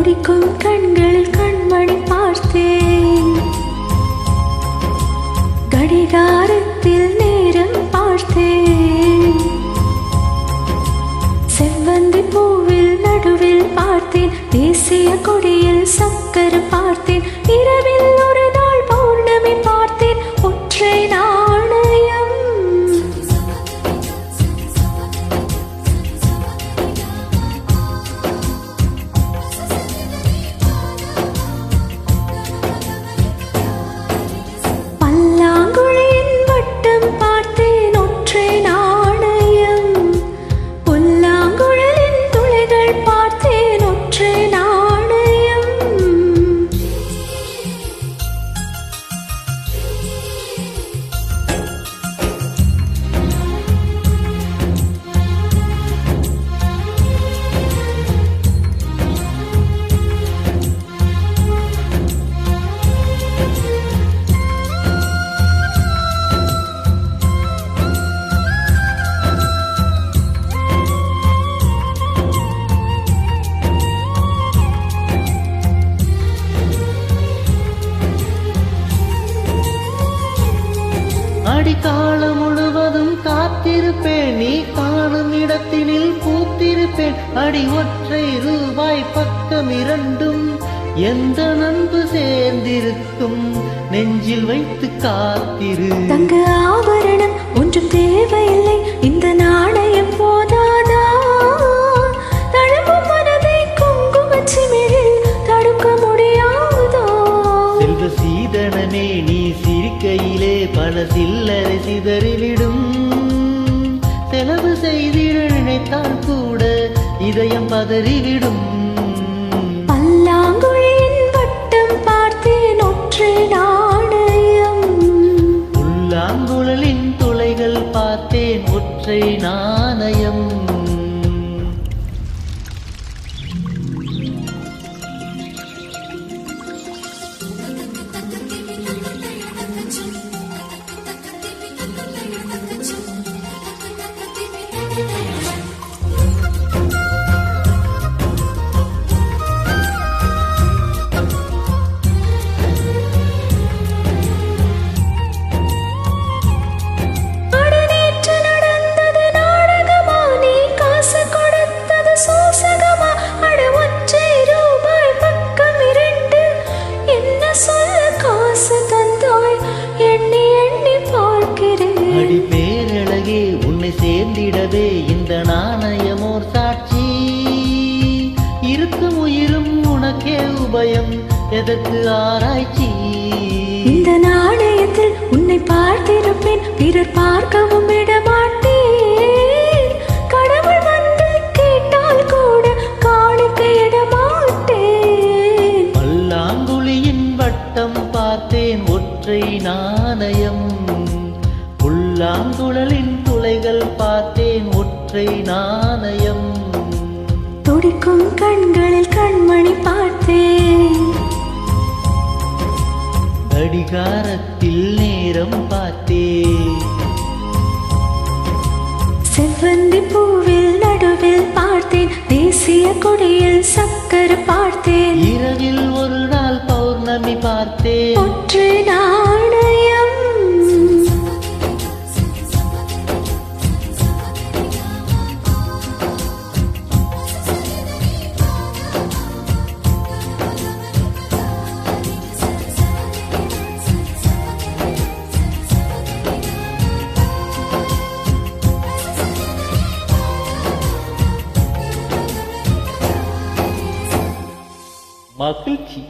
துடிக்கும் கண்களில் கண்மணி பார்த்தேன், கடிகாரத்தில் நேரம் பார்த்தேன், செவ்வந்தி பூவில் நடுவில் பார்த்தேன், தேசிய கொடியில் சக்கர பார்த்தேன், இரவில் ஒரு நாள் பௌர்ணமி பார்த்தேன், ஒற்றை நாணயம். பல்லாங்குழியின் வட்டம் பார்த்தேன், ஒற்றை நாணயம். புல்லாங்குழலின் துளைகள் பார்த்தேன், ஒற்றை நாணயம். அடிக்காலம் முழுவதும் காத்திருப்பேன், நீ காணும் இடத்தினில் பூத்திருப்பேன். அடி ஒற்றை ரூபாய் பக்கம் இரண்டும் எந்த நண்பு சேர்ந்திருக்கும், நெஞ்சில் வைத்து காத்திரு. தங்க ஆபரணம் ஒன்றும் தேவையில்லை, இந்த நாணயம் போதாதா? தழும்பும் மனதை குங்குமச்சிமிழில் தடுக்க முடியாதா? செல்வ சீதனமே, நீ சிரிக்கையிலே பல சில்லறை சிதறிவிடும். செலவு செய்திட நினைத்தால் கூட இதயம் பதறிவிடும். பல்லாங்குழியின் வட்டம் பார்த்தேன், ஒற்றை நாணயம். புல்லாங்குழலின் துளைகள் பார்த்தேன், ஒற்றை நாணயம். அடி பேரழகே, உன்னை சேர்ந்திடவே இந்த நாணயமோர் சாட்சி. இருக்கும் உயிரும் உனக்கே உபயம், எதற்கு ஆராய்ச்சி? இந்த நாணயத்தில் உன்னை பார்த்திருப்பேன், பிறர் பார்க்கவும் விடமாட்டேன். கடவுள் வந்து கேட்டால் கூட காணிக்கையிடமாட்டேன். பல்லாங்குழியின் வட்டம் பார்த்தேன், ஒற்றை நாணயம். புல்லாங்குழலின் துளைகள் பார்த்தேன், ஒற்றை நாணயம். துடிக்கும் கண்களில் கண்மணி பார்த்தேன், கடிகாரத்தில் நேரம் பார்த்தேன், செவ்வந்தி பூவில் நடுவில் பார்த்தேன், தேசிய கொடியில் சக்கர பார்த்தேன், இரவில் ஒரு நாள் பௌர்ணமி பார்த்தேன், ஒற்றை நாணயம். மகிழ்ச்சி.